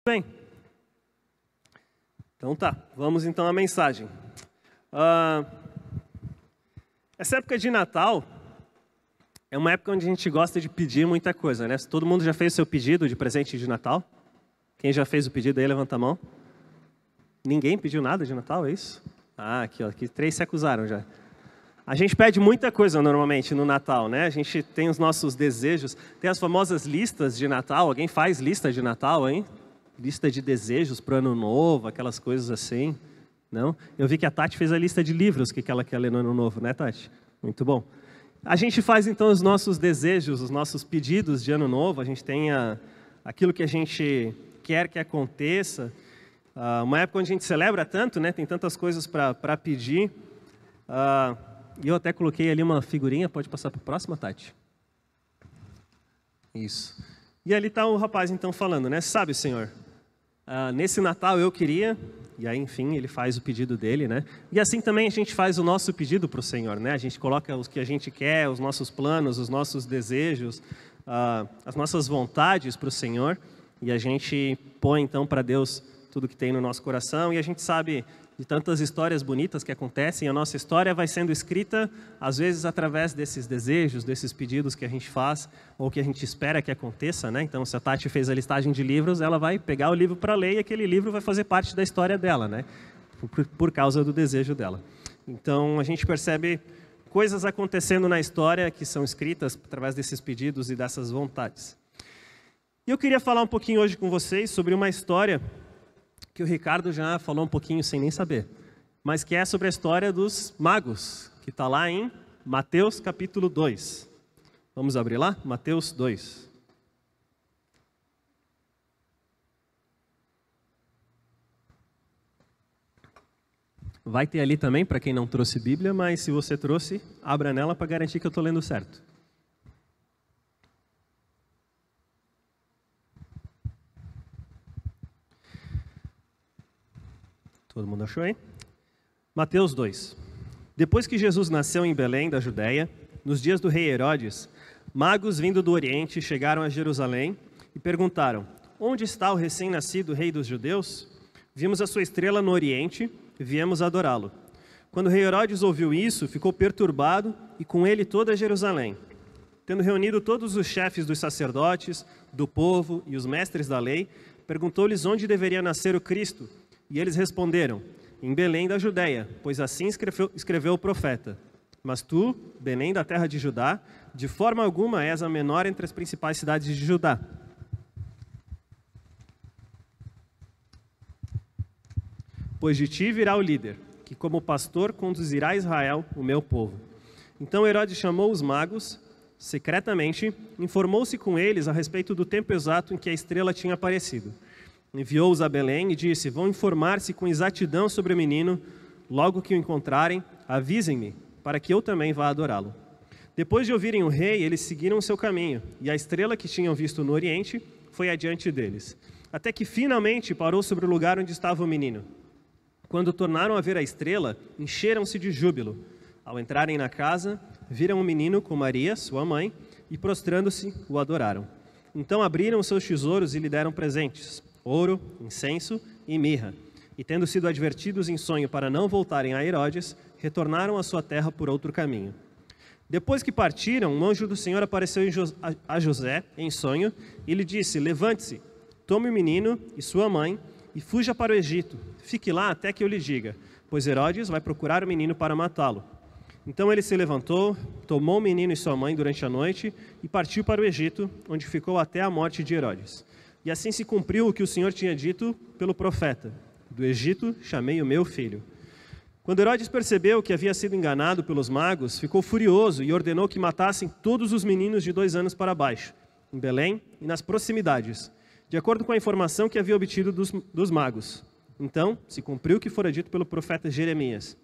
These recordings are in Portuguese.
Bem, então tá, vamos então à mensagem. Essa época de Natal é uma época onde a gente gosta de pedir muita coisa, né? Todo mundo já fez o seu pedido de presente de Natal? Quem já fez o pedido aí, levanta a mão. Ninguém pediu nada de Natal, é isso? Ah, aqui, ó, aqui 3 se acusaram já. A gente pede muita coisa normalmente no Natal, né? A gente tem os nossos desejos, tem as famosas listas de Natal. Alguém faz lista de Natal, hein? Lista de desejos para o ano novo, aquelas coisas assim, não? Eu vi que a Tati fez a lista de livros que ela quer ler no ano novo, né, Tati? Muito bom. A gente faz então os nossos desejos, os nossos pedidos de ano novo, a gente tem aquilo que a gente quer que aconteça. Uma época onde a gente celebra tanto, né? Tem tantas coisas para pedir. E eu até coloquei ali uma figurinha, pode passar para a próxima, Tati? Isso. E ali está o rapaz então falando, né? Sabe, Senhor, nesse Natal eu queria, e aí enfim ele faz o pedido dele, né? E assim também a gente faz o nosso pedido para o Senhor, né? A gente coloca os que a gente quer, os nossos planos, os nossos desejos, as nossas vontades para o Senhor, e a gente põe então para Deus tudo que tem no nosso coração, e a gente sabe de tantas histórias bonitas que acontecem, a nossa história vai sendo escrita, às vezes, através desses desejos, desses pedidos que a gente faz, ou que a gente espera que aconteça, né? Então, se a Tati fez a listagem de livros, ela vai pegar o livro para ler, e aquele livro vai fazer parte da história dela, né? Por causa do desejo dela. Então, a gente percebe coisas acontecendo na história que são escritas através desses pedidos e dessas vontades. E eu queria falar um pouquinho hoje com vocês sobre uma história que o Ricardo já falou um pouquinho sem nem saber, mas que é sobre a história dos magos, que está lá em Mateus capítulo 2. Vamos abrir lá? Mateus 2. Vai ter ali também, para quem não trouxe Bíblia, mas se você trouxe, abra nela para garantir que eu estou lendo certo. Todo mundo achou, hein? Mateus 2. Depois que Jesus nasceu em Belém, da Judéia, nos dias do rei Herodes, magos vindo do Oriente chegaram a Jerusalém e perguntaram: onde está o recém-nascido rei dos judeus? Vimos a sua estrela no Oriente e viemos adorá-lo. Quando o rei Herodes ouviu isso, ficou perturbado e com ele toda Jerusalém. Tendo reunido todos os chefes dos sacerdotes, do povo e os mestres da lei, perguntou-lhes onde deveria nascer o Cristo. E eles responderam: em Belém da Judéia, pois assim escreveu o profeta. Mas tu, Belém da terra de Judá, de forma alguma és a menor entre as principais cidades de Judá. Pois de ti virá o líder, que como pastor conduzirá Israel, o meu povo. Então Herodes chamou os magos, secretamente, informou-se com eles a respeito do tempo exato em que a estrela tinha aparecido. Enviou-os a Belém e disse: vão informar-se com exatidão sobre o menino, logo que o encontrarem, avisem-me, para que eu também vá adorá-lo. Depois de ouvirem o rei, eles seguiram o seu caminho, e a estrela que tinham visto no Oriente foi adiante deles, até que finalmente parou sobre o lugar onde estava o menino. Quando tornaram a ver a estrela, encheram-se de júbilo. Ao entrarem na casa, viram o menino com Maria, sua mãe, e prostrando-se, o adoraram. Então abriram seus tesouros e lhe deram presentes: ouro, incenso e mirra. E tendo sido advertidos em sonho para não voltarem a Herodes, retornaram à sua terra por outro caminho. Depois que partiram, um anjo do Senhor apareceu a José em sonho e lhe disse: levante-se, tome o menino e sua mãe e fuja para o Egito. Fique lá até que eu lhe diga, pois Herodes vai procurar o menino para matá-lo. Então ele se levantou, tomou o menino e sua mãe durante a noite e partiu para o Egito, onde ficou até a morte de Herodes. E assim se cumpriu o que o Senhor tinha dito pelo profeta: do Egito chamei o meu filho. Quando Herodes percebeu que havia sido enganado pelos magos, ficou furioso e ordenou que matassem todos os meninos de 2 anos para baixo, em Belém e nas proximidades, de acordo com a informação que havia obtido dos magos. Então se cumpriu o que fora dito pelo profeta Jeremias.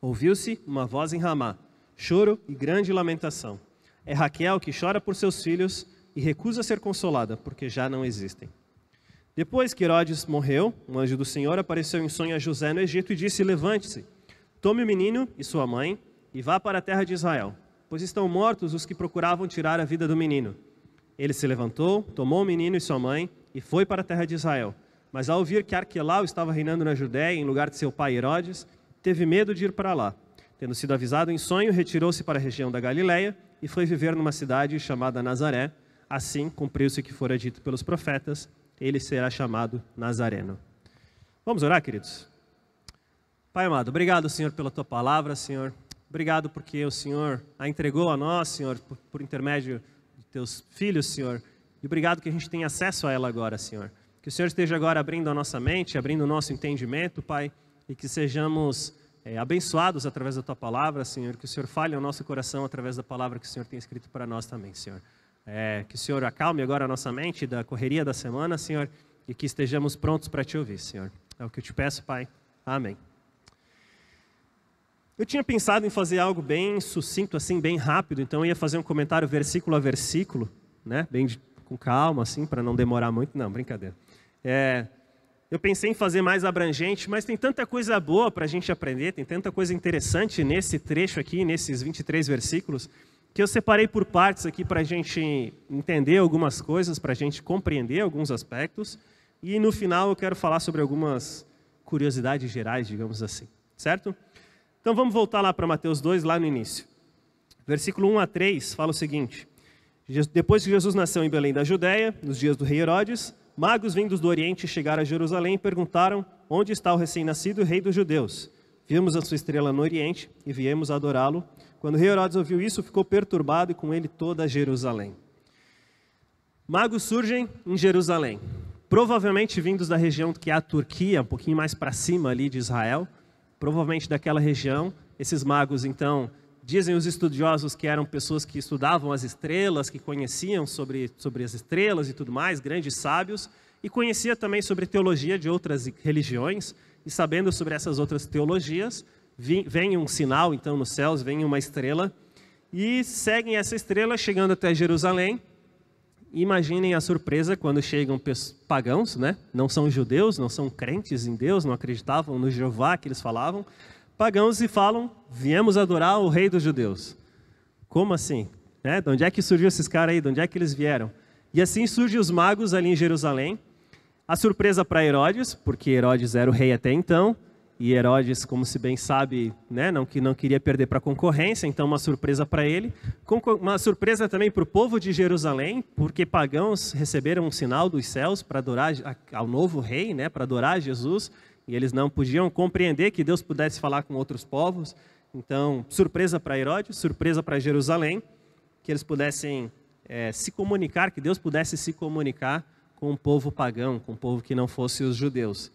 Ouviu-se uma voz em Ramá, choro e grande lamentação. É Raquel que chora por seus filhos e recusa ser consolada, porque já não existem. Depois que Herodes morreu, um anjo do Senhor apareceu em sonho a José no Egito e disse: levante-se, tome o menino e sua mãe e vá para a terra de Israel, pois estão mortos os que procuravam tirar a vida do menino. Ele se levantou, tomou o menino e sua mãe e foi para a terra de Israel. Mas ao ouvir que Arquelau estava reinando na Judéia, em lugar de seu pai Herodes, teve medo de ir para lá. Tendo sido avisado em sonho, retirou-se para a região da Galileia e foi viver numa cidade chamada Nazaré. Assim, cumpriu-se o que fora dito pelos profetas, ele será chamado Nazareno. Vamos orar, queridos? Pai amado, obrigado, Senhor, pela Tua palavra, Senhor. Obrigado porque o Senhor a entregou a nós, Senhor, por intermédio de Teus filhos, Senhor. E obrigado que a gente tem acesso a ela agora, Senhor. Que o Senhor esteja agora abrindo a nossa mente, abrindo o nosso entendimento, Pai, e que sejamos abençoados através da Tua palavra, Senhor. Que o Senhor fale ao nosso coração através da palavra que o Senhor tem escrito para nós também, Senhor. Que o Senhor acalme agora a nossa mente da correria da semana, Senhor, e que estejamos prontos para Te ouvir, Senhor. É o que eu Te peço, Pai. Amém. Eu tinha pensado em fazer algo bem sucinto, assim, bem rápido, então eu ia fazer um comentário versículo a versículo, né? Com calma, assim, para não demorar muito. Não, brincadeira. Eu pensei em fazer mais abrangente, mas tem tanta coisa boa para a gente aprender, tem tanta coisa interessante nesse trecho aqui, nesses 23 versículos, que eu separei por partes aqui para a gente entender algumas coisas, para a gente compreender alguns aspectos, e no final eu quero falar sobre algumas curiosidades gerais, digamos assim, certo? Então vamos voltar lá para Mateus 2, lá no início. Versículo 1 a 3 fala o seguinte: depois que Jesus nasceu em Belém da Judéia, nos dias do rei Herodes, magos vindos do Oriente chegaram a Jerusalém e perguntaram: onde está o recém-nascido rei dos judeus? Vimos a sua estrela no Oriente e viemos adorá-lo. Quando o rei Herodes ouviu isso, ficou perturbado e com ele toda Jerusalém. Magos surgem em Jerusalém, provavelmente vindos da região que é a Turquia, um pouquinho mais para cima ali de Israel, provavelmente daquela região. Esses magos, então, dizem os estudiosos que eram pessoas que estudavam as estrelas, que conheciam sobre as estrelas e tudo mais, grandes sábios, e conhecia também sobre teologia de outras religiões, e sabendo sobre essas outras teologias, vem um sinal, então, nos céus, vem uma estrela, e seguem essa estrela chegando até Jerusalém. Imaginem a surpresa quando chegam pagãos, né? Não são judeus, não são crentes em Deus, não acreditavam no Jeová que eles falavam, pagãos e falam: viemos adorar o rei dos judeus. Como assim? De onde é que surgiu esses caras aí? De onde é que eles vieram? E assim surgem os magos ali em Jerusalém. A surpresa para Herodes, porque Herodes era o rei até então, e Herodes, como se bem sabe, não queria perder para a concorrência, então uma surpresa para ele. Uma surpresa também para o povo de Jerusalém, porque pagãos receberam um sinal dos céus para adorar ao novo rei, para adorar Jesus, e eles não podiam compreender que Deus pudesse falar com outros povos. Então, surpresa para Herodes, surpresa para Jerusalém, que eles pudessem se comunicar, que Deus pudesse se comunicar com um povo pagão, com um povo que não fosse os judeus.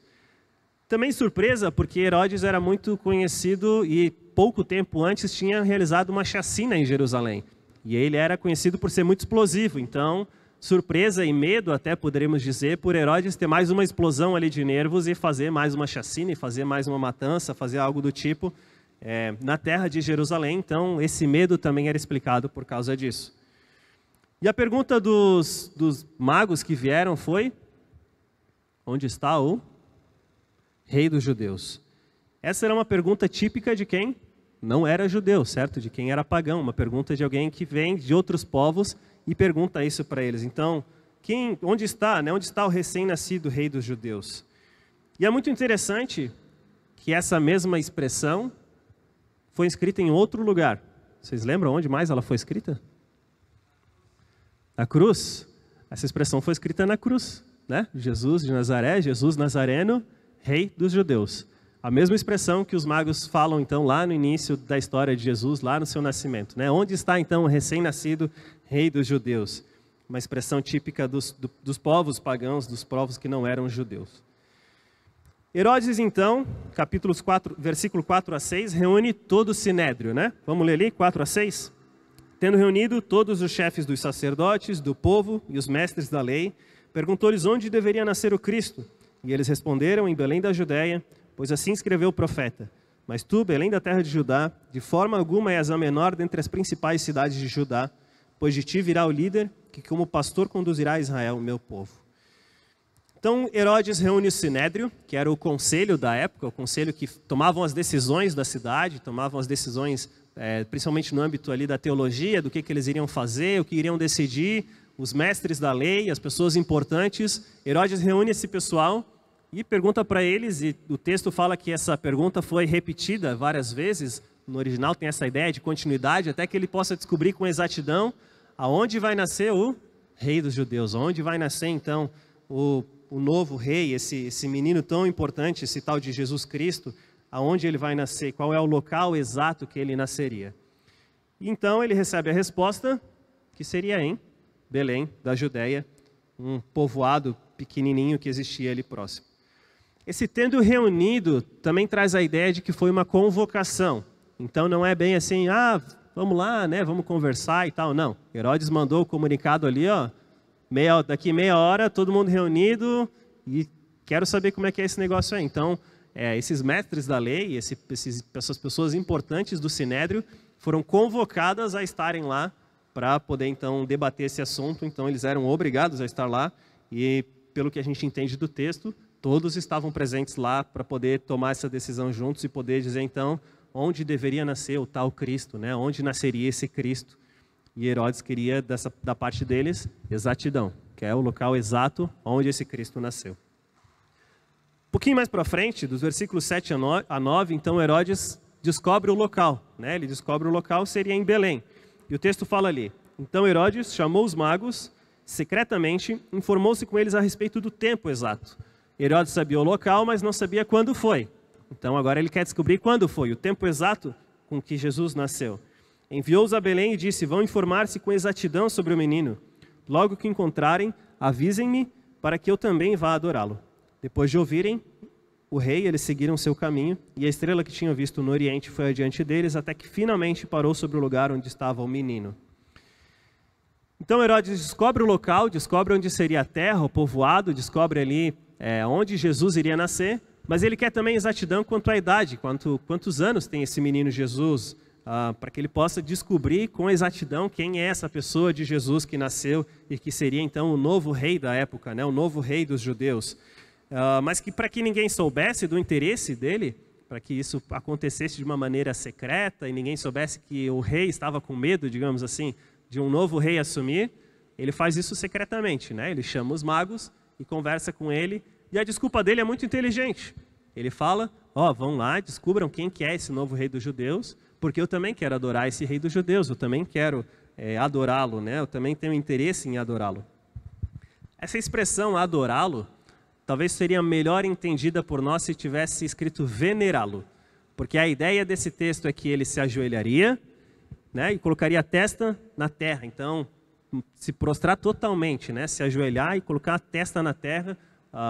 Também surpresa porque Herodes era muito conhecido e pouco tempo antes tinha realizado uma chacina em Jerusalém. E ele era conhecido por ser muito explosivo, então surpresa e medo, até poderíamos dizer, por Herodes ter mais uma explosão ali de nervos e fazer mais uma chacina, e fazer mais uma matança, fazer algo do tipo na terra de Jerusalém. Então esse medo também era explicado por causa disso. E a pergunta dos magos que vieram foi: onde está o rei dos judeus? Essa era uma pergunta típica de quem não era judeu, certo? De quem era pagão, uma pergunta de alguém que vem de outros povos e pergunta isso para eles. Então, onde está, onde está o recém-nascido rei dos judeus? E é muito interessante que essa mesma expressão foi escrita em outro lugar. Vocês lembram onde mais ela foi escrita? Na cruz. Essa expressão foi escrita na cruz, Jesus de Nazaré, Jesus Nazareno, rei dos judeus. A mesma expressão que os magos falam, então, lá no início da história de Jesus, lá no seu nascimento. Onde está, então, o recém-nascido rei dos judeus? Uma expressão típica dos povos pagãos, dos povos que não eram judeus. Herodes, então, versículo 4 a 6, reúne todo o sinédrio. Vamos ler ali, 4 a 6? Tendo reunido todos os chefes dos sacerdotes, do povo e os mestres da lei, perguntou-lhes onde deveria nascer o Cristo. E eles responderam: em Belém da Judéia, pois assim escreveu o profeta: mas tu, Belém da terra de Judá, de forma alguma és a menor dentre as principais cidades de Judá, pois de ti virá o líder, que como pastor conduzirá a Israel, o meu povo. Então Herodes reúne o sinédrio, que era o conselho da época, o conselho que tomavam as decisões da cidade, tomavam as decisões principalmente no âmbito ali da teologia, do que eles iriam fazer, o que iriam decidir, os mestres da lei, as pessoas importantes. Herodes reúne esse pessoal e pergunta para eles, e o texto fala que essa pergunta foi repetida várias vezes, no original tem essa ideia de continuidade, até que ele possa descobrir com exatidão aonde vai nascer o rei dos judeus, onde vai nascer então o novo rei, esse menino tão importante, esse tal de Jesus Cristo, aonde ele vai nascer, qual é o local exato que ele nasceria. E então ele recebe a resposta, que seria em Belém, da Judéia, um povoado pequenininho que existia ali próximo. Esse tendo reunido também traz a ideia de que foi uma convocação. Então não é bem assim, vamos lá, né, vamos conversar e tal. Não, Herodes mandou o comunicado ali, daqui meia hora, todo mundo reunido e quero saber como é que é esse negócio aí. Então, esses mestres da lei, essas pessoas importantes do Sinédrio foram convocadas a estarem lá para poder então debater esse assunto. Então eles eram obrigados a estar lá e, pelo que a gente entende do texto, todos estavam presentes lá para poder tomar essa decisão juntos e poder dizer então onde deveria nascer o tal Cristo, né? Onde nasceria esse Cristo. E Herodes queria, da parte deles, exatidão, que é o local exato onde esse Cristo nasceu. Um pouquinho mais para frente, dos versículos 7 a 9, então Herodes descobre o local, né? Ele descobre o local, seria em Belém. E o texto fala ali, então Herodes chamou os magos, secretamente, informou-se com eles a respeito do tempo exato. Herodes sabia o local, mas não sabia quando foi. Então agora ele quer descobrir quando foi, o tempo exato com que Jesus nasceu. Enviou-os a Belém e disse, vão informar-se com exatidão sobre o menino. Logo que encontrarem, avisem-me para que eu também vá adorá-lo. Depois de ouvirem o rei, eles seguiram seu caminho, e a estrela que tinham visto no oriente foi adiante deles, até que finalmente parou sobre o lugar onde estava o menino. Então Herodes descobre o local, descobre onde seria a terra, o povoado, descobre ali onde Jesus iria nascer, mas ele quer também exatidão quanto à idade, quantos anos tem esse menino Jesus, para que ele possa descobrir com exatidão quem é essa pessoa de Jesus que nasceu e que seria então o novo rei da época, né, o novo rei dos judeus. Mas que para que ninguém soubesse do interesse dele, para que isso acontecesse de uma maneira secreta e ninguém soubesse que o rei estava com medo, digamos assim, de um novo rei assumir, ele faz isso secretamente, né? Ele chama os magos e conversa com ele, e a desculpa dele é muito inteligente. Ele fala, vão lá, descubram quem que é esse novo rei dos judeus, porque eu também quero adorar esse rei dos judeus, eu também quero adorá-lo, né? Eu também tenho interesse em adorá-lo. Essa expressão adorá-lo talvez seria melhor entendida por nós se tivesse escrito venerá-lo, porque a ideia desse texto é que ele se ajoelharia, né, e colocaria a testa na terra, então se prostrar totalmente, né, se ajoelhar e colocar a testa na terra,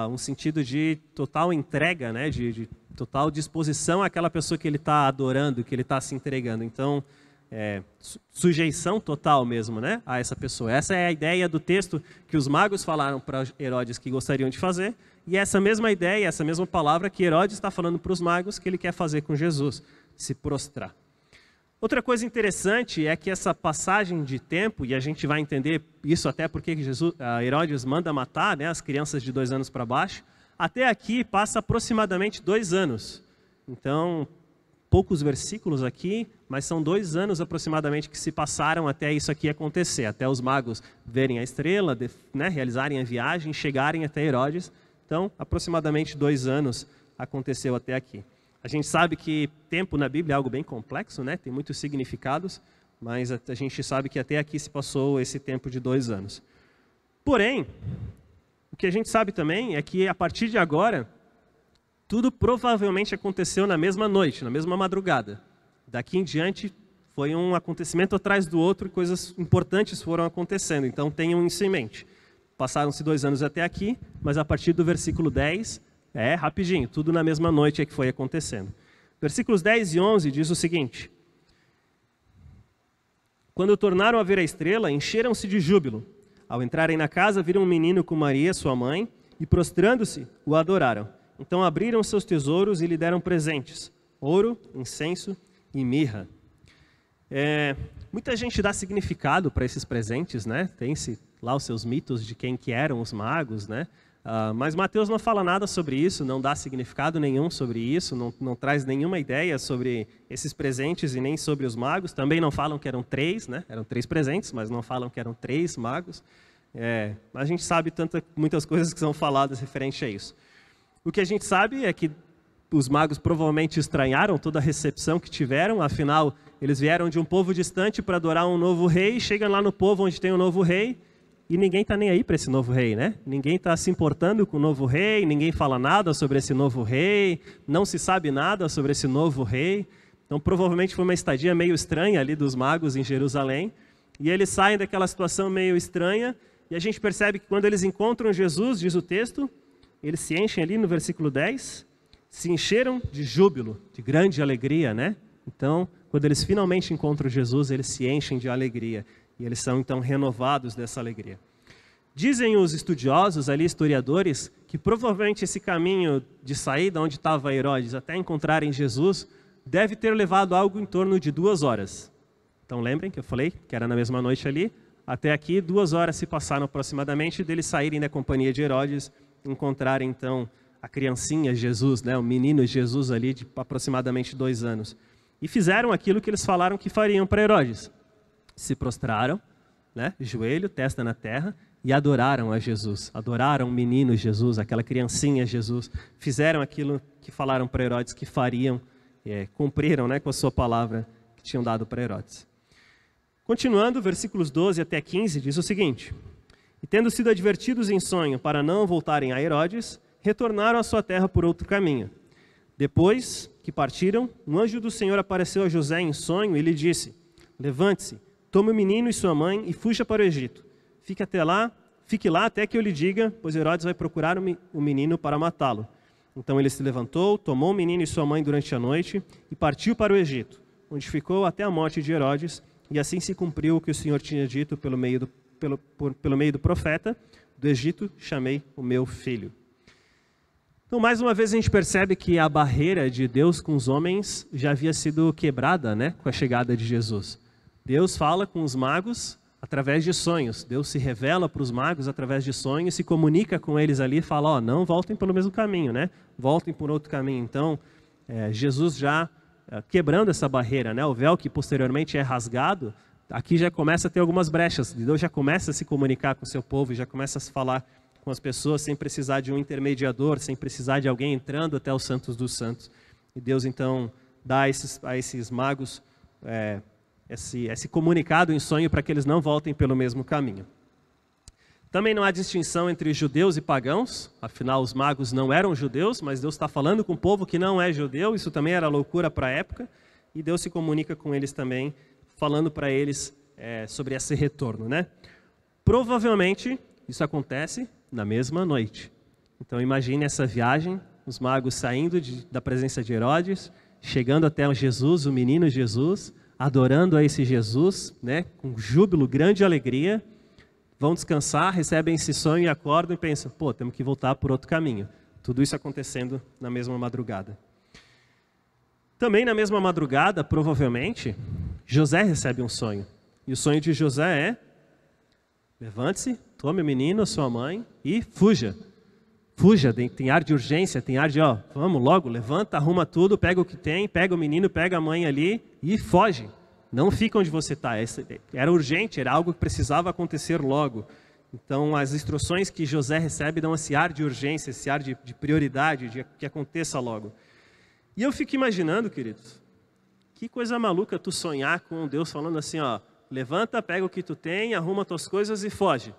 um sentido de total entrega, né, de total disposição àquela pessoa que ele está adorando, que ele está se entregando. Então, sujeição total mesmo, né, a essa pessoa. Essa é a ideia do texto que os magos falaram para Herodes que gostariam de fazer, e essa mesma ideia, essa mesma palavra que Herodes está falando para os magos que ele quer fazer com Jesus, se prostrar. Outra coisa interessante é que essa passagem de tempo, e a gente vai entender isso até porque Herodes manda matar, né, as crianças de 2 anos para baixo, até aqui passa aproximadamente 2 anos. Então, poucos versículos aqui, mas são 2 anos aproximadamente que se passaram até isso aqui acontecer, até os magos verem a estrela, né, realizarem a viagem, chegarem até Herodes. Então, aproximadamente 2 anos aconteceu até aqui. A gente sabe que tempo na Bíblia é algo bem complexo, né? Tem muitos significados, mas a gente sabe que até aqui se passou esse tempo de 2 anos. Porém, o que a gente sabe também é que a partir de agora, tudo provavelmente aconteceu na mesma noite, na mesma madrugada. Daqui em diante, foi um acontecimento atrás do outro e coisas importantes foram acontecendo. Então, tenham isso em mente. Passaram-se 2 anos até aqui, mas a partir do versículo 10, rapidinho, tudo na mesma noite é que foi acontecendo. Versículos 10 e 11 diz o seguinte: quando tornaram a ver a estrela, encheram-se de júbilo. Ao entrarem na casa, viram um menino com Maria, sua mãe, e prostrando-se, o adoraram. Então abriram seus tesouros e lhe deram presentes, ouro, incenso e mirra. Muita gente dá significado para esses presentes, né? Tem-se lá os seus mitos de quem que eram os magos, né? Mas Mateus não fala nada sobre isso, não dá significado nenhum sobre isso, não traz nenhuma ideia sobre esses presentes e nem sobre os magos. Também não falam que eram 3, né? Eram 3 presentes, mas não falam que eram 3 magos. A gente sabe muitas coisas que são faladas referente a isso. O que a gente sabe é que os magos provavelmente estranharam toda a recepção que tiveram, afinal, eles vieram de um povo distante para adorar um novo rei, chegam lá no povo onde tem um novo rei, e ninguém está nem aí para esse novo rei, né? Ninguém está se importando com o novo rei, ninguém fala nada sobre esse novo rei, não se sabe nada sobre esse novo rei. Então, provavelmente foi uma estadia meio estranha ali dos magos em Jerusalém, e eles saem daquela situação meio estranha, e a gente percebe que quando eles encontram Jesus, diz o texto, eles se enchem ali no versículo 10, se encheram de júbilo, de grande alegria, né? Então, quando eles finalmente encontram Jesus, eles se enchem de alegria. E eles são, então, renovados dessa alegria. Dizem os estudiosos ali, historiadores, que provavelmente esse caminho de sair de onde estava Herodes até encontrarem Jesus deve ter levado algo em torno de 2 horas. Então, lembrem que eu falei que era na mesma noite ali. Até aqui, 2 horas se passaram aproximadamente deles saírem da companhia de Herodes, encontrarem, então, a criancinha Jesus, né, o menino Jesus ali de aproximadamente 2 anos. E fizeram aquilo que eles falaram que fariam para Herodes. Se prostraram, né, joelho, testa na terra, e adoraram a Jesus. Adoraram o menino Jesus, aquela criancinha Jesus. Fizeram aquilo que falaram para Herodes que fariam, cumpriram, né, com a sua palavra que tinham dado para Herodes. Continuando, versículos 12 até 15, diz o seguinte: E tendo sido advertidos em sonho para não voltarem a Herodes, retornaram à sua terra por outro caminho. Depois que partiram, um anjo do Senhor apareceu a José em sonho e lhe disse: Levante-se, tome o menino e sua mãe e fuja para o Egito. Fique lá até que eu lhe diga, pois Herodes vai procurar o menino para matá-lo. Então ele se levantou, tomou o menino e sua mãe durante a noite e partiu para o Egito, onde ficou até a morte de Herodes, e assim se cumpriu o que o Senhor tinha dito pelo meio do profeta: do Egito chamei o meu filho. Então, mais uma vez, a gente percebe que a barreira de Deus com os homens já havia sido quebrada, né, com a chegada de Jesus. Deus fala com os magos através de sonhos. Deus se revela para os magos através de sonhos, se comunica com eles ali e fala: não voltem pelo mesmo caminho, né? Voltem por outro caminho. Então, Jesus já quebrando essa barreira, né? O véu que posteriormente é rasgado, aqui já começa a ter algumas brechas. Deus já começa a se comunicar com o seu povo, já começa a se falar com as pessoas sem precisar de um intermediador, sem precisar de alguém entrando até os santos dos santos. E Deus então dá a esses magos esse comunicado em sonho para que eles não voltem pelo mesmo caminho. Também não há distinção entre judeus e pagãos, afinal os magos não eram judeus, mas Deus está falando com um povo que não é judeu, isso também era loucura para a época, e Deus se comunica com eles também, falando para eles sobre esse retorno, né? Provavelmente isso acontece na mesma noite. Então imagine essa viagem, os magos saindo da presença de Herodes, chegando até Jesus, o menino Jesus, adorando a esse Jesus, né, com júbilo, grande alegria, vão descansar, recebem esse sonho e acordam e pensam: pô, temos que voltar por outro caminho. Tudo isso acontecendo na mesma madrugada. Também na mesma madrugada, provavelmente, José recebe um sonho. E o sonho de José é: levante-se, tome o menino, a sua mãe e fuja. Fuja, tem ar de urgência, tem ar de, vamos logo, levanta, arruma tudo, pega o que tem, pega o menino, pega a mãe ali e foge. Não fica onde você está. Era urgente, era algo que precisava acontecer logo. Então, as instruções que José recebe dão esse ar de urgência, esse ar de prioridade, de que aconteça logo. E eu fico imaginando, queridos, que coisa maluca tu sonhar com Deus falando assim: levanta, pega o que tu tem, arruma tuas coisas e foge.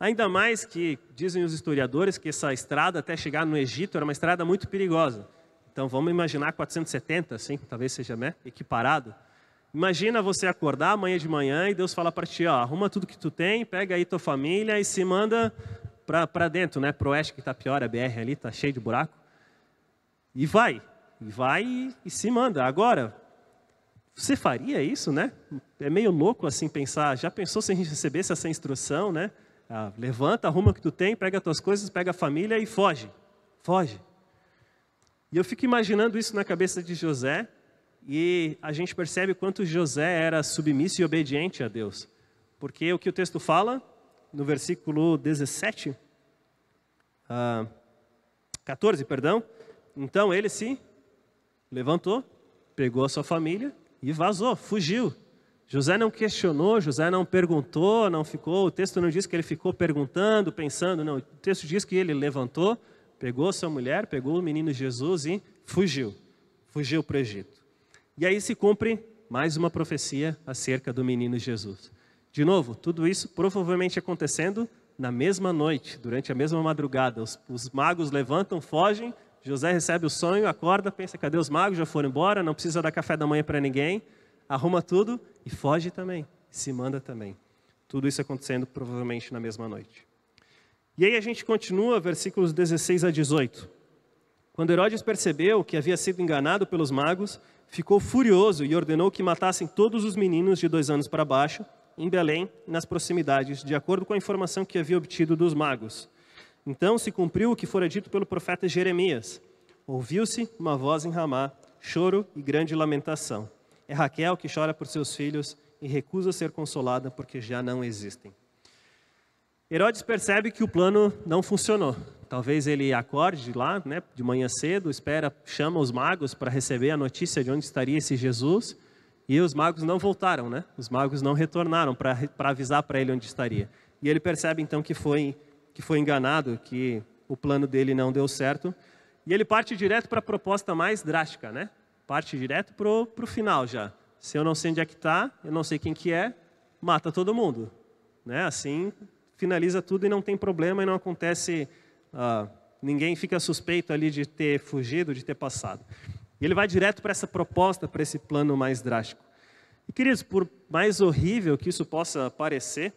Ainda mais que, dizem os historiadores, que essa estrada até chegar no Egito era uma estrada muito perigosa. Então vamos imaginar 470, assim, talvez seja equiparado. Imagina você acordar amanhã de manhã e Deus fala para ti: arruma tudo que tu tem, pega aí tua família e se manda para dentro, né, para o oeste, que está pior, a BR ali está cheio de buraco. E vai e se manda. Agora, você faria isso, né? É meio louco assim pensar. Já pensou se a gente recebesse essa instrução, né? Levanta, arruma o que tu tem, pega as tuas coisas, pega a família e foge. Foge. E eu fico imaginando isso na cabeça de José, e a gente percebe quanto José era submisso e obediente a Deus. Porque o que o texto fala, no versículo 14, então ele se levantou, pegou a sua família e vazou, fugiu. José não questionou, José não perguntou, não ficou, o texto não diz que ele ficou perguntando, pensando, não, o texto diz que ele levantou, pegou sua mulher, pegou o menino Jesus e fugiu para o Egito. E aí se cumpre mais uma profecia acerca do menino Jesus. De novo, tudo isso provavelmente acontecendo na mesma noite, durante a mesma madrugada. Os magos levantam, fogem, José recebe o sonho, acorda, pensa, cadê os magos? Já foram embora, não precisa dar café da manhã para ninguém, arruma tudo e foge também, se manda também. Tudo isso acontecendo provavelmente na mesma noite. E aí a gente continua, versículos 16 a 18. Quando Herodes percebeu que havia sido enganado pelos magos, ficou furioso e ordenou que matassem todos os meninos de 2 anos para baixo, em Belém e nas proximidades, de acordo com a informação que havia obtido dos magos. Então se cumpriu o que fora dito pelo profeta Jeremias. Ouviu-se uma voz em Ramá, choro e grande lamentação. É Raquel que chora por seus filhos e recusa ser consolada porque já não existem. Herodes percebe que o plano não funcionou. Talvez ele acorde lá, né, de manhã cedo, chama os magos para receber a notícia de onde estaria esse Jesus. E os magos não voltaram, né? Os magos não retornaram para avisar para ele onde estaria. E ele percebe então que foi enganado, que o plano dele não deu certo. E ele parte direto para a proposta mais drástica, né? Parte direto para o final já. Se eu não sei onde é que está, eu não sei quem que é, mata todo mundo. Né? Assim, finaliza tudo e não tem problema e não acontece... ninguém fica suspeito ali de ter fugido, de ter passado. E ele vai direto para essa proposta, para esse plano mais drástico. E, queridos, por mais horrível que isso possa parecer,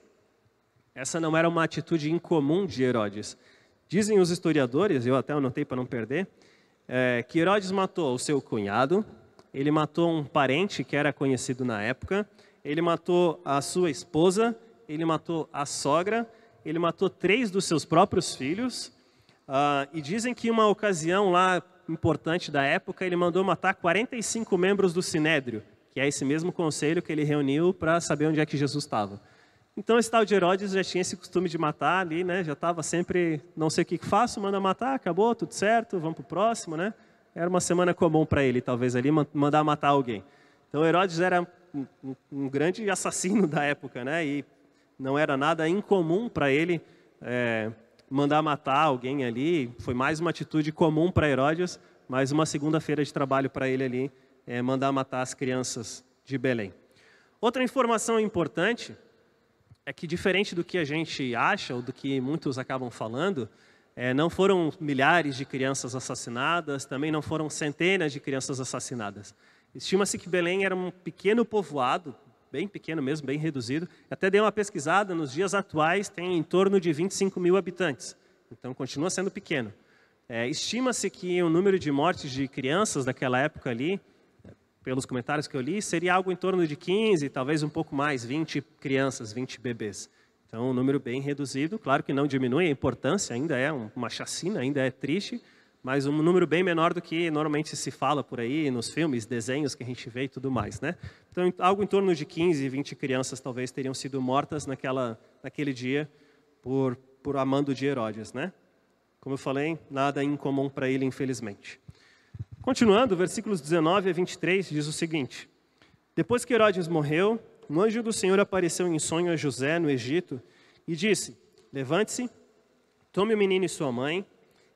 essa não era uma atitude incomum de Herodes. Dizem os historiadores, eu até anotei para não perder, que Herodes matou o seu cunhado, ele matou um parente que era conhecido na época, ele matou a sua esposa, ele matou a sogra, ele matou 3 dos seus próprios filhos, e dizem que em uma ocasião lá importante da época, ele mandou matar 45 membros do Sinédrio, que é esse mesmo conselho que ele reuniu para saber onde é que Jesus estava. Então esse tal de Herodes já tinha esse costume de matar ali, né? Já estava sempre, não sei o que faço, manda matar, acabou, tudo certo, vamos para o próximo, né? Era uma semana comum para ele, talvez ali, mandar matar alguém. Então Herodes era um grande assassino da época, né? E não era nada incomum para ele mandar matar alguém ali. Foi mais uma atitude comum para Herodes, mais uma segunda-feira de trabalho para ele ali, mandar matar as crianças de Belém. Outra informação importante é que, diferente do que a gente acha, ou do que muitos acabam falando, não foram milhares de crianças assassinadas, também não foram centenas de crianças assassinadas. Estima-se que Belém era um pequeno povoado, bem pequeno mesmo, bem reduzido. Até dei uma pesquisada, nos dias atuais tem em torno de 25 mil habitantes. Então continua sendo pequeno. Estima-se que o número de mortes de crianças daquela época ali, pelos comentários que eu li, seria algo em torno de 15, talvez um pouco mais, 20 crianças, 20 bebês. Então um número bem reduzido, claro que não diminui a importância, ainda é uma chacina, ainda é triste, mas um número bem menor do que normalmente se fala por aí, nos filmes, desenhos que a gente vê e tudo mais, né? Então, algo em torno de 15, 20 crianças talvez teriam sido mortas naquele dia por amando de Herodes, né? Como eu falei, nada incomum para ele, infelizmente. Continuando, versículos 19 a 23 diz o seguinte: Depois que Herodes morreu, um anjo do Senhor apareceu em sonho a José no Egito e disse: Levante-se, tome o menino e sua mãe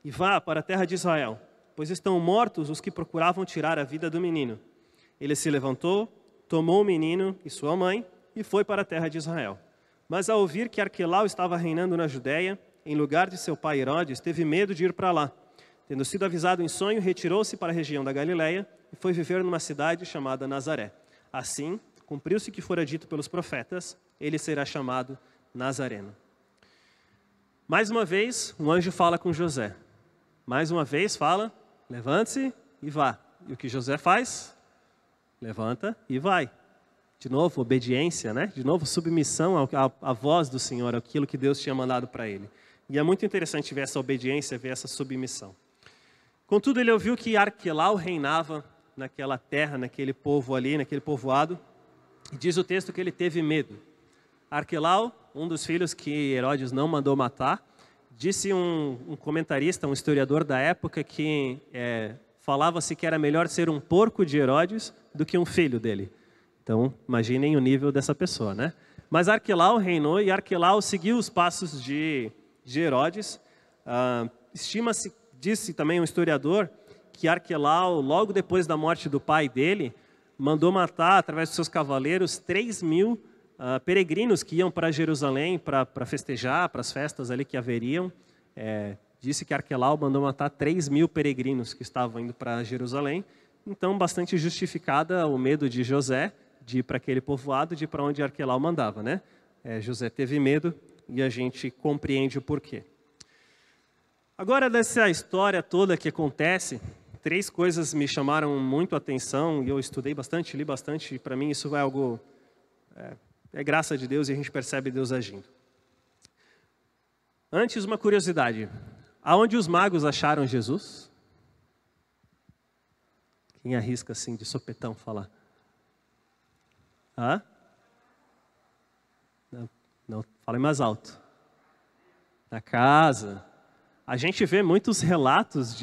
e vá para a terra de Israel, pois estão mortos os que procuravam tirar a vida do menino. Ele se levantou, tomou o menino e sua mãe e foi para a terra de Israel. Mas ao ouvir que Arquelau estava reinando na Judeia, em lugar de seu pai Herodes, teve medo de ir para lá. Tendo sido avisado em sonho, retirou-se para a região da Galileia e foi viver numa cidade chamada Nazaré. Assim, cumpriu-se o que fora dito pelos profetas, ele será chamado Nazareno. Mais uma vez, um anjo fala com José. Mais uma vez fala, levante-se e vá. E o que José faz? Levanta e vai. De novo, obediência, né? De novo, submissão à voz do Senhor, aquilo que Deus tinha mandado para ele. E é muito interessante ver essa obediência, ver essa submissão. Contudo, ele ouviu que Arquelau reinava naquela terra, naquele povo ali, naquele povoado. E diz o texto que ele teve medo. Arquelau, um dos filhos que Herodes não mandou matar, disse um comentarista, um historiador da época, que falava-se que era melhor ser um porco de Herodes do que um filho dele. Então, imaginem o nível dessa pessoa, né? Mas Arquelau reinou e Arquelau seguiu os passos de Herodes. disse também um historiador que Arquelau, logo depois da morte do pai dele, mandou matar, através dos seus cavaleiros, 3.000 peregrinos que iam para Jerusalém para festejar, para as festas ali que haveriam. Disse que Arquelau mandou matar 3.000 peregrinos que estavam indo para Jerusalém. Então, bastante justificada o medo de José de ir para aquele povoado, de ir para onde Arquelau mandava, né? José teve medo e a gente compreende o porquê. Agora, dessa história toda que acontece, 3 coisas me chamaram muito a atenção e eu estudei bastante, li bastante, e para mim isso é algo... É graça de Deus e a gente percebe Deus agindo. Antes, uma curiosidade. Aonde os magos acharam Jesus? Quem arrisca assim de sopetão falar? Não, fale mais alto. Na casa. A gente vê muitos relatos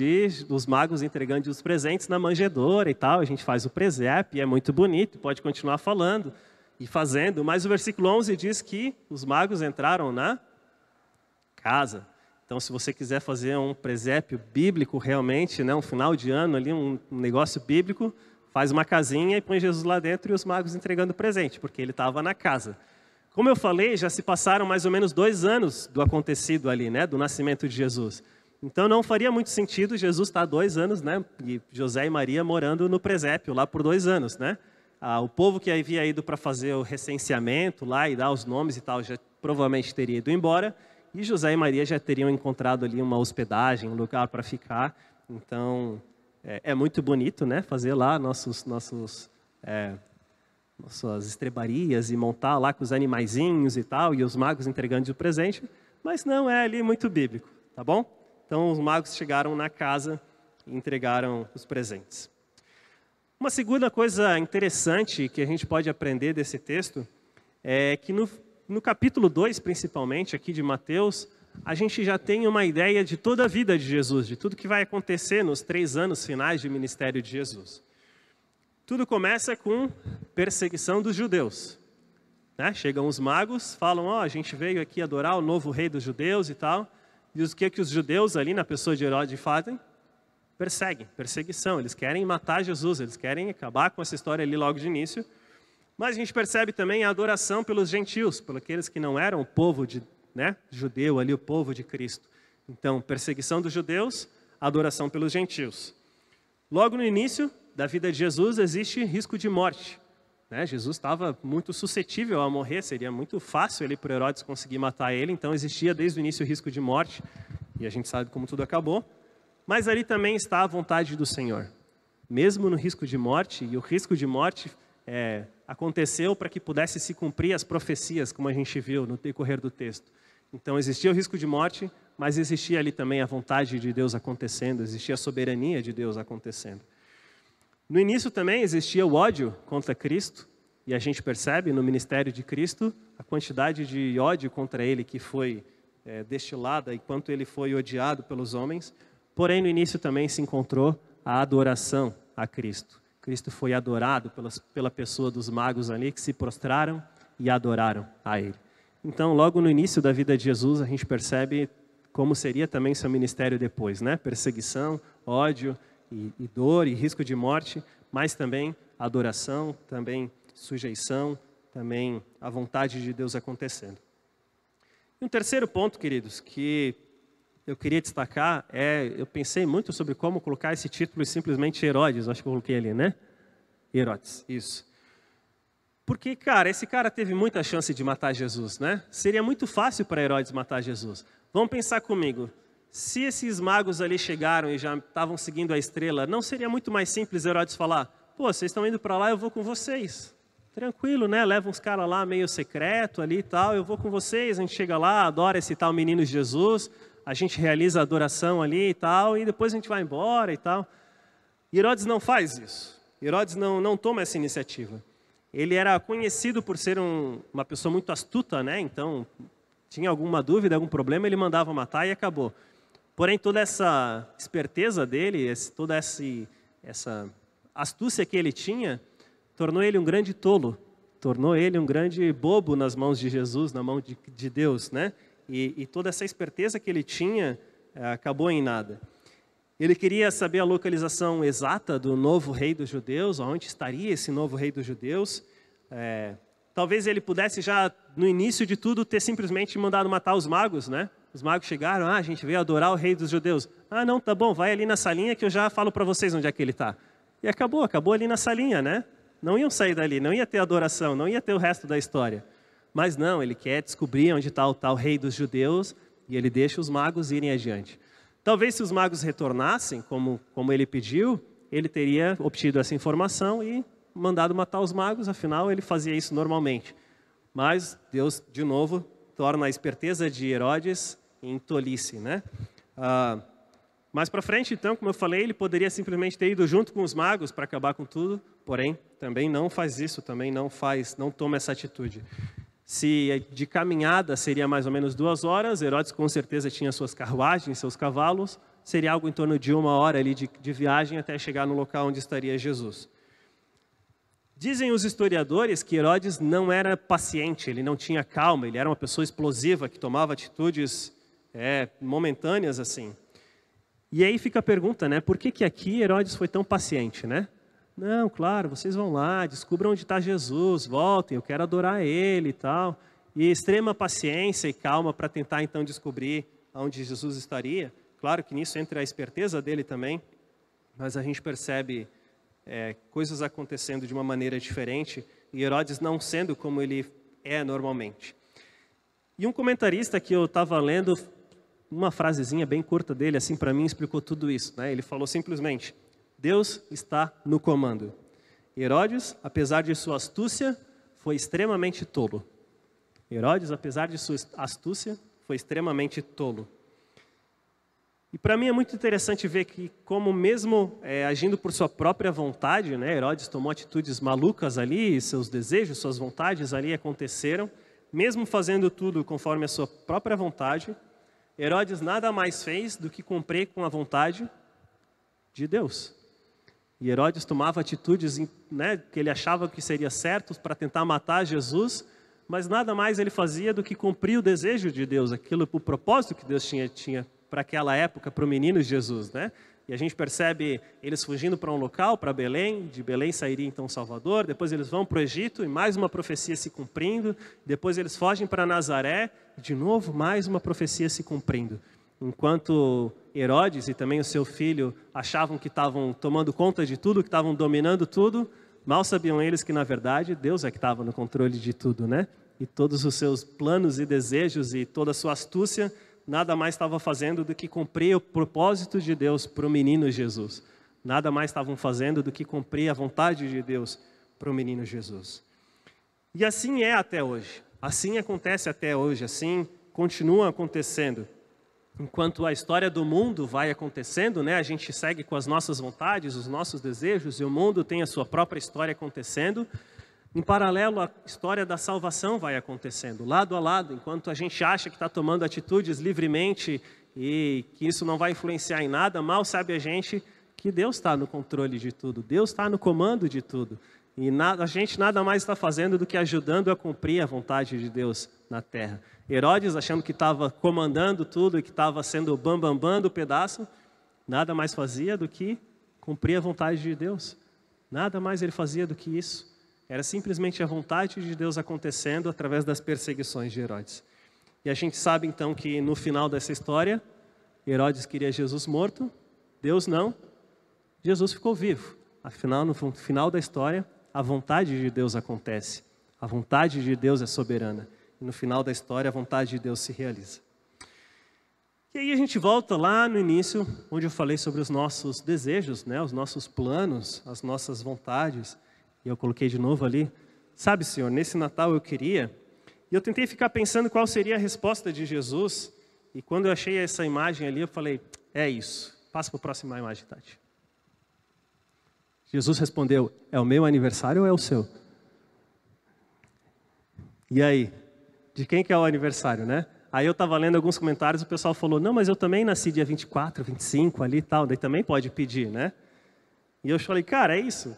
dos magos entregando os presentes na manjedoura e tal. A gente faz o presépio e é muito bonito, pode continuar falando e fazendo. Mas o versículo 11 diz que os magos entraram na casa. Então, se você quiser fazer um presépio bíblico realmente, né, um final de ano ali, um negócio bíblico, faz uma casinha e põe Jesus lá dentro e os magos entregando presente, porque ele estava na casa. Como eu falei, já se passaram mais ou menos 2 anos do acontecido ali, né, do nascimento de Jesus. Então, não faria muito sentido Jesus estar 2 anos, né, e José e Maria morando no presépio lá por 2 anos, né. O povo que havia ido para fazer o recenseamento lá e dar os nomes e tal, já provavelmente teria ido embora. E José e Maria já teriam encontrado ali uma hospedagem, um lugar para ficar. Então, é muito bonito, né? Fazer lá nossas estrebarias e montar lá com os animaizinhos e tal, e os magos entregando de presente. Mas não é ali muito bíblico, tá bom? Então, os magos chegaram na casa e entregaram os presentes. Uma segunda coisa interessante que a gente pode aprender desse texto é que no capítulo 2, principalmente, aqui de Mateus, a gente já tem uma ideia de toda a vida de Jesus, de tudo que vai acontecer nos 3 anos finais de ministério de Jesus. Tudo começa com perseguição dos judeus. Né? Chegam os magos, falam, a gente veio aqui adorar o novo rei dos judeus e tal. E o que os judeus ali, na pessoa de Herodes, fazem? Perseguição. Eles querem matar Jesus, eles querem acabar com essa história ali logo de início. Mas a gente percebe também a adoração pelos gentios, pelos aqueles que não eram o povo judeu ali, o povo de Cristo. Então, perseguição dos judeus, adoração pelos gentios. Logo no início da vida de Jesus existe risco de morte. Né? Jesus estava muito suscetível a morrer, seria muito fácil ali para Herodes conseguir matar ele, então existia desde o início o risco de morte, e a gente sabe como tudo acabou. Mas ali também está a vontade do Senhor. Mesmo no risco de morte, e o risco de morte aconteceu para que pudesse se cumprir as profecias, como a gente viu no decorrer do texto. Então existia o risco de morte, mas existia ali também a vontade de Deus acontecendo, existia a soberania de Deus acontecendo. No início também existia o ódio contra Cristo, e a gente percebe no ministério de Cristo a quantidade de ódio contra ele que foi destilada e quanto ele foi odiado pelos homens. Porém, no início também se encontrou a adoração a Cristo. Cristo foi adorado pela pessoa dos magos ali, que se prostraram e adoraram a ele. Então, logo no início da vida de Jesus, a gente percebe como seria também seu ministério depois, né? Perseguição, ódio e dor e risco de morte, mas também adoração, também sujeição, também a vontade de Deus acontecendo. E um terceiro ponto, queridos, que eu queria destacar eu pensei muito sobre como colocar esse título e simplesmente Herodes, acho que eu coloquei ali, né? Herodes, isso. Porque, cara, esse cara teve muita chance de matar Jesus, né? Seria muito fácil para Herodes matar Jesus. Vamos pensar comigo, se esses magos ali chegaram e já estavam seguindo a estrela, não seria muito mais simples Herodes falar, pô, vocês estão indo para lá, eu vou com vocês. Tranquilo, né? Leva uns caras lá meio secreto ali e tal, eu vou com vocês, a gente chega lá, adora esse tal menino Jesus, a gente realiza a adoração ali e tal, e depois a gente vai embora e tal. E Herodes não faz isso. Herodes não toma essa iniciativa. Ele era conhecido por ser uma pessoa muito astuta, né? Então, tinha alguma dúvida, algum problema, ele mandava matar e acabou. Porém, toda essa esperteza dele, toda essa astúcia que ele tinha, tornou ele um grande tolo, tornou ele um grande bobo nas mãos de Jesus, na mão de Deus, né? E toda essa esperteza que ele tinha acabou em nada. Ele queria saber a localização exata do novo rei dos judeus, onde estaria esse novo rei dos judeus. Talvez ele pudesse já, no início de tudo, ter simplesmente mandado matar os magos, né? Os magos chegaram, a gente veio adorar o rei dos judeus. Não, tá bom, vai ali na salinha que eu já falo para vocês onde é que ele está. E acabou ali na salinha, né? Não iam sair dali, não ia ter adoração, não ia ter o resto da história. Mas não, ele quer descobrir onde está o tal rei dos judeus e ele deixa os magos irem adiante. Talvez se os magos retornassem, como ele pediu, ele teria obtido essa informação e mandado matar os magos, afinal ele fazia isso normalmente. Mas Deus, de novo, torna a esperteza de Herodes em tolice, né? Mais para frente, então, como eu falei, ele poderia simplesmente ter ido junto com os magos para acabar com tudo, porém, também não faz isso, também não toma essa atitude. Se de caminhada seria mais ou menos 2 horas, Herodes com certeza tinha suas carruagens, seus cavalos, seria algo em torno de 1 hora ali de viagem até chegar no local onde estaria Jesus. Dizem os historiadores que Herodes não era paciente, ele não tinha calma, ele era uma pessoa explosiva que tomava atitudes momentâneas assim. E aí fica a pergunta, né? Por que aqui Herodes foi tão paciente, né? Não, claro, vocês vão lá, descubram onde está Jesus, voltem, eu quero adorar Ele e tal. E extrema paciência e calma para tentar então descobrir onde Jesus estaria. Claro que nisso entra a esperteza dele também, mas a gente percebe coisas acontecendo de uma maneira diferente e Herodes não sendo como ele é normalmente. E um comentarista que eu estava lendo, uma frasezinha bem curta dele, assim para mim explicou tudo isso, né? Ele falou simplesmente: Deus está no comando. Herodes, apesar de sua astúcia, foi extremamente tolo. Herodes, apesar de sua astúcia, foi extremamente tolo. E para mim é muito interessante ver que, como mesmo agindo por sua própria vontade, né, Herodes tomou atitudes malucas ali, seus desejos, suas vontades ali aconteceram, mesmo fazendo tudo conforme a sua própria vontade, Herodes nada mais fez do que cumprir com a vontade de Deus. E Herodes tomava atitudes, né, que ele achava que seria certo para tentar matar Jesus, mas nada mais ele fazia do que cumprir o desejo de Deus, o propósito que Deus tinha para aquela época, para o menino Jesus, né? E a gente percebe eles fugindo para um local, para Belém, de Belém sairia então Salvador, depois eles vão para o Egito e mais uma profecia se cumprindo, depois eles fogem para Nazaré, de novo mais uma profecia se cumprindo. Enquanto Herodes e também o seu filho achavam que estavam tomando conta de tudo, que estavam dominando tudo, mal sabiam eles que na verdade Deus é que estava no controle de tudo, né? E todos os seus planos e desejos e toda a sua astúcia nada mais estava fazendo do que cumprir o propósito de Deus para o menino Jesus. Nada mais estavam fazendo do que cumprir a vontade de Deus para o menino Jesus. E assim é até hoje. Assim acontece até hoje, assim continua acontecendo. Enquanto a história do mundo vai acontecendo, né, a gente segue com as nossas vontades, os nossos desejos, e o mundo tem a sua própria história acontecendo. Em paralelo, a história da salvação vai acontecendo, lado a lado, enquanto a gente acha que está tomando atitudes livremente e que isso não vai influenciar em nada, mal sabe a gente que Deus está no controle de tudo, Deus está no comando de tudo. E a gente nada mais está fazendo do que ajudando a cumprir a vontade de Deus na terra. Herodes, achando que estava comandando tudo e que estava sendo o bambambam do pedaço, nada mais fazia do que cumprir a vontade de Deus. Nada mais ele fazia do que isso. Era simplesmente a vontade de Deus acontecendo através das perseguições de Herodes. E a gente sabe então que no final dessa história, Herodes queria Jesus morto, Deus não, Jesus ficou vivo. Afinal, no final da história, a vontade de Deus acontece. A vontade de Deus é soberana. E no final da história, a vontade de Deus se realiza. E aí a gente volta lá no início, onde eu falei sobre os nossos desejos, né? Os nossos planos, as nossas vontades. E eu coloquei de novo ali. Sabe, Senhor, nesse Natal eu queria... E eu tentei ficar pensando qual seria a resposta de Jesus. E quando eu achei essa imagem ali, eu falei, é isso. Passa para a próxima imagem, Tati. Jesus respondeu, é o meu aniversário ou é o seu? E aí? De quem que é o aniversário, né? Aí eu estava lendo alguns comentários e o pessoal falou, não, mas eu também nasci dia 24, 25 ali e tal, daí também pode pedir, né? E eu falei, cara, é isso.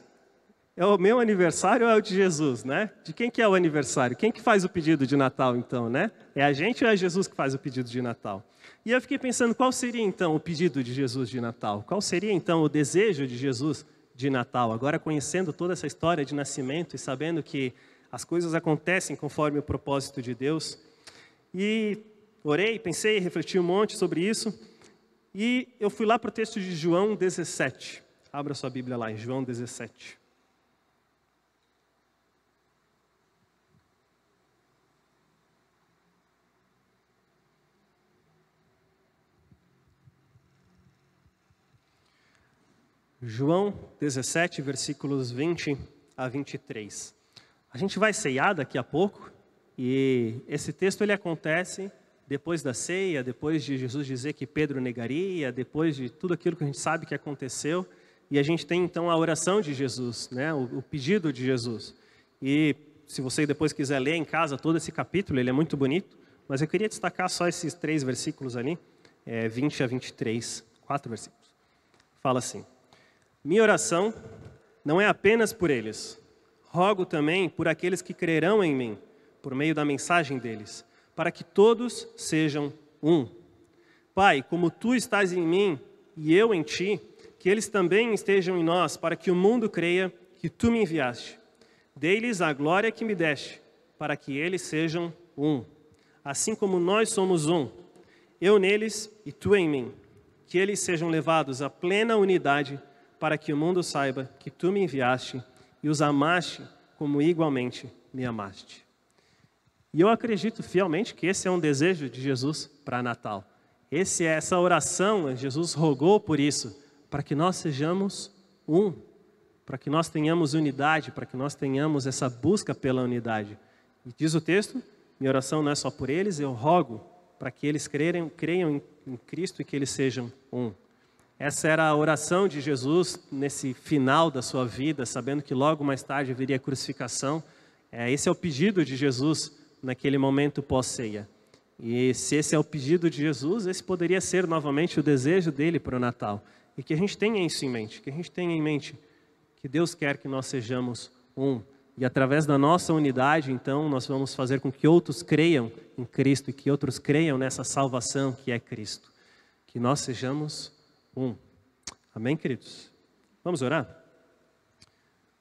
é o meu aniversário ou é o de Jesus, né? De quem que é o aniversário? Quem que faz o pedido de Natal, então, né? É a gente ou é Jesus que faz o pedido de Natal? E eu fiquei pensando, qual seria, então, o pedido de Jesus de Natal? Qual seria, então, o desejo de Jesus de Natal? Agora, conhecendo toda essa história de nascimento e sabendo que as coisas acontecem conforme o propósito de Deus. E orei, pensei, refleti um monte sobre isso. E eu fui lá para o texto de João 17. Abra sua Bíblia lá, em João 17. João 17, versículos 20 a 23. A gente vai ceiar daqui a pouco, e esse texto ele acontece depois da ceia, depois de Jesus dizer que Pedro negaria, depois de tudo aquilo que a gente sabe que aconteceu, e a gente tem então a oração de Jesus, né? o pedido de Jesus. E se você depois quiser ler em casa todo esse capítulo, ele é muito bonito, mas eu queria destacar só esses 3 versículos ali, 20 a 23, 4 versículos. Fala assim: minha oração não é apenas por eles. Rogo também por aqueles que crerão em mim, por meio da mensagem deles, para que todos sejam um. Pai, como tu estás em mim e eu em ti, que eles também estejam em nós, para que o mundo creia que tu me enviaste. Dei-lhes a glória que me deste, para que eles sejam um. Assim como nós somos um, eu neles e tu em mim, que eles sejam levados à plena unidade, para que o mundo saiba que tu me enviaste e os amaste como igualmente me amaste. E eu acredito fielmente que esse é um desejo de Jesus para Natal. Essa oração, Jesus rogou por isso, para que nós sejamos um, para que nós tenhamos unidade, para que nós tenhamos essa busca pela unidade. E diz o texto, minha oração não é só por eles, eu rogo para que eles creiam em Cristo e que eles sejam um. Essa era a oração de Jesus nesse final da sua vida, sabendo que logo mais tarde viria a crucificação. Esse é o pedido de Jesus naquele momento pós-ceia. E se esse é o pedido de Jesus, esse poderia ser novamente o desejo dele para o Natal. E que a gente tenha isso em mente, que a gente tenha em mente que Deus quer que nós sejamos um. E através da nossa unidade, então, nós vamos fazer com que outros creiam em Cristo e que outros creiam nessa salvação que é Cristo. Que nós sejamos um. Amém, queridos? Vamos orar?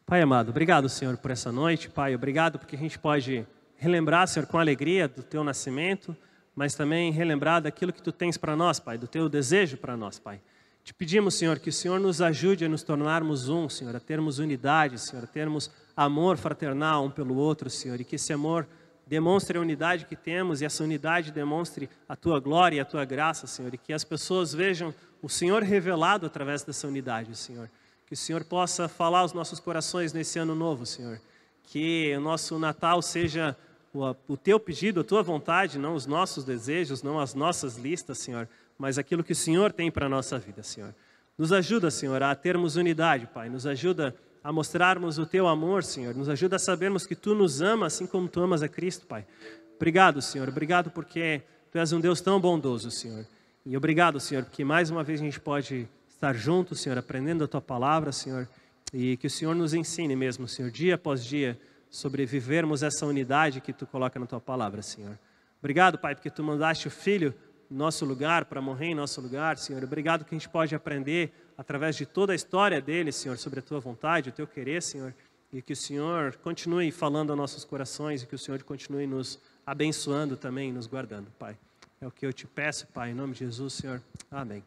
Pai amado, obrigado, Senhor, por essa noite. Pai, obrigado porque a gente pode relembrar, Senhor, com alegria do Teu nascimento, mas também relembrar daquilo que Tu tens para nós, Pai, do Teu desejo para nós, Pai. Te pedimos, Senhor, que o Senhor nos ajude a nos tornarmos um, Senhor, a termos unidade, Senhor, a termos amor fraternal um pelo outro, Senhor, e que esse amor demonstre a unidade que temos e essa unidade demonstre a Tua glória e a Tua graça, Senhor, e que as pessoas vejam o Senhor revelado através dessa unidade, Senhor. Que o Senhor possa falar aos nossos corações nesse ano novo, Senhor. Que o nosso Natal seja o Teu pedido, a Tua vontade, não os nossos desejos, não as nossas listas, Senhor, mas aquilo que o Senhor tem para a nossa vida, Senhor. Nos ajuda, Senhor, a termos unidade, Pai. Nos ajuda a mostrarmos o Teu amor, Senhor. Nos ajuda a sabermos que Tu nos amas assim como Tu amas a Cristo, Pai. Obrigado, Senhor. Obrigado porque Tu és um Deus tão bondoso, Senhor. E obrigado, Senhor, porque mais uma vez a gente pode estar juntos, Senhor, aprendendo a Tua palavra, Senhor. E que o Senhor nos ensine mesmo, Senhor, dia após dia, sobre vivermos essa unidade que Tu coloca na Tua palavra, Senhor. Obrigado, Pai, porque Tu mandaste o Filho no nosso lugar, para morrer em nosso lugar, Senhor. Obrigado que a gente pode aprender através de toda a história dele, Senhor, sobre a Tua vontade, o Teu querer, Senhor. E que o Senhor continue falando aos nossos corações e que o Senhor continue nos abençoando também, nos guardando, Pai. É o que eu te peço, Pai, em nome de Jesus, Senhor. Amém.